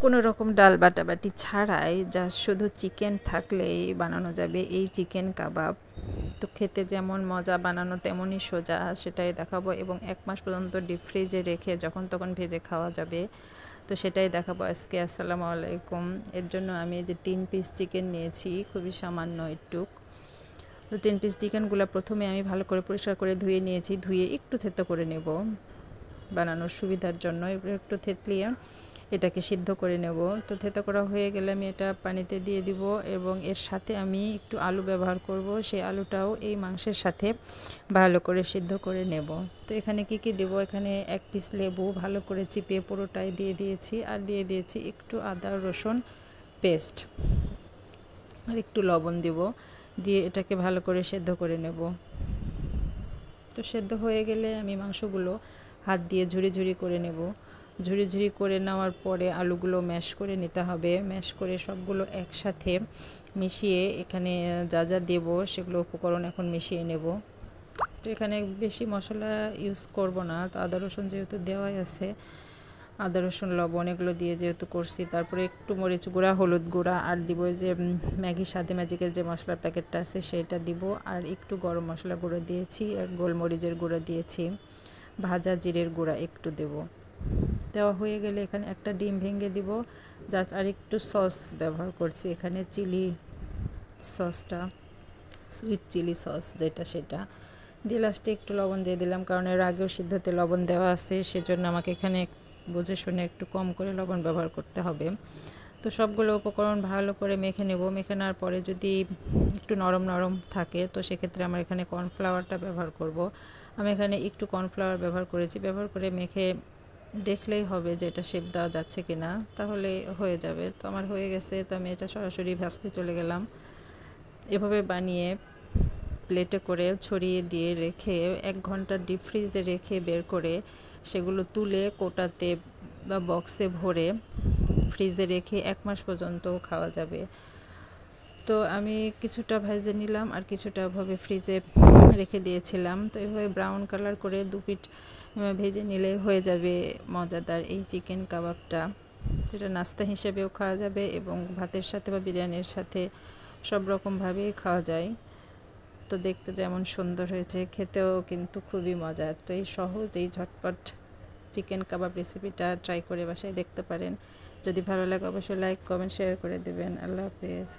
কোনো রকম ডাল বাটাবাটি ছাড়াই জাস্ট শুধু চিকেন থাকলেই বানানো যাবে এই চিকেন কাবাব। তো খেতে যেমন মজা, বানানো তেমনই সোজা, সেটাই দেখাবো। এবং 1 মাস পর্যন্ত ডিপ ফ্রিজে রেখে যখন তখন ভেজে খাওয়া যাবে, তো সেটাই দেখাবো আজকে। আসসালামু আলাইকুম। এর জন্য আমি যে 3 পিস চিকেন নিয়েছি, খুবই সামান্য একটু। তো 3 পিস চিকেনগুলো প্রথমে আমি ভালো করে পরিষ্কার করে ধুয়ে নিয়েছি, ধুয়ে একটু থেতো করে নেব বানানোর সুবিধার জন্য। এবার একটু থেতলিয়ে এটাকে সিদ্ধ করে নেব। তো থেতো করা হয়ে গেলে আমি এটা পানিতে দিয়ে দিব এবং এর সাথে আমি একটু আলু ব্যবহার করব। সেই আলুটাও এই মাংসের সাথে ভালো করে সিদ্ধ করে নেব। তো এখানে কি কি দেব, এখানে 1 পিস লেবু ভালো করে চিপে পুরোটাই দিয়ে দিয়েছি, আর দিয়ে দিয়েছি একটু আদা রসুন পেস্ট, আর একটু লবণ দেব, দিয়ে এটাকে ভালো করে সেদ্ধ করে নেব। তো সেদ্ধ হয়ে গেলে আমি মাংসগুলো হাত দিয়ে ঝুরি ঝুরি করে নেব। ঝুরি ঝুরি করে নেওয়ার পরে আলুগুলো ম্যাশ করে নিতে হবে। ম্যাশ করে সবগুলো একসাথে মিশিয়ে এখানে যা যা দেব সেগুলো উপকরণ এখন মিশিয়ে নেব। তো এখানে বেশি মশলা ইউজ করব না, তো আদা রসুন যেহেতু দেওয়াই আছে, আদা রসুন লবণ এগুলো দিয়ে যেহেতু করছি, তারপরে একটু মরিচ গুঁড়া, হলুদ গুঁড়া, আর দিব যে ম্যাগি স্বাদে ম্যাজিকের যে মশলার প্যাকেটটা আছে সেটা দিব, আর একটু গরম মশলা গুঁড়ো দিয়েছি, আর গোলমরিচের গুঁড়ো দিয়েছি, ভাজা জিরের গুঁড়া একটু দেব। দেওয়া হয়ে গেলে এখানে একটা ডিম ভেঙে দিব জাস্ট। আর একটু সস ব্যবহার করছি এখানে, চিলি সসটা, সুইট চিলি সস যেটা, সেটা দিয়ে লাস্টে একটু লবণ দিয়ে দিলাম, কারণ এর আগেও সিদ্ধতে লবণ দেওয়া আছে, সেজন্য আমাকে এখানে বুঝে শুনে একটু কম করে লবণ ব্যবহার করতে হবে। তো সবগুলো উপকরণ ভালো করে মেখে নেব। মেখে নেওয়ার পরে যদি একটু নরম নরম থাকে, তো সেক্ষেত্রে আমার এখানে কর্নফ্লাওয়ারটা ব্যবহার করব। আমি এখানে একটু কর্নফ্লাওয়ার ব্যবহার করেছি। ব্যবহার করে মেখে দেখলেই হবে যে এটা শেপ দেওয়া যাচ্ছে কি না, তাহলে হয়ে যাবে। তো আমার হয়ে গেছে, তো আমি এটা সরাসরি ভাজতে চলে গেলাম। এভাবে বানিয়ে প্লেটে করে ছড়িয়ে দিয়ে রেখে 1 ঘন্টা ডিপ ফ্রিজে রেখে বের করে সেগুলো তুলে কোটাতে বা বক্সে ভরে ফ্রিজে রেখে 1 মাস পর্যন্ত খাওয়া যাবে। তো আমি কিছুটা ভেজে নিলাম আর কিছুটা ভাবে ফ্রিজে রেখে দিয়েছিলাম। তো এভাবে ব্রাউন কালার করে 2 পিঠ ভেজে নিলে হয়ে যাবে মজাদার এই চিকেন কাবাবটা, যেটা নাস্তা হিসেবেও খাওয়া যাবে এবং ভাতের সাথে বা বিরিয়ানির সাথে সব রকমভাবেই খাওয়া যায়। তো দেখতে যেমন সুন্দর হয়েছে, খেতেও কিন্তু খুবই মজার। তো এই সহজ এই ঝটপট চিকেন কাবাব রেসিপিটা ট্রাই করে বাসায় দেখতে পারেন। যদি ভালো লাগে অবশ্যই লাইক, কমেন্ট, শেয়ার করে দেবেন। আল্লাহ হাফেজ।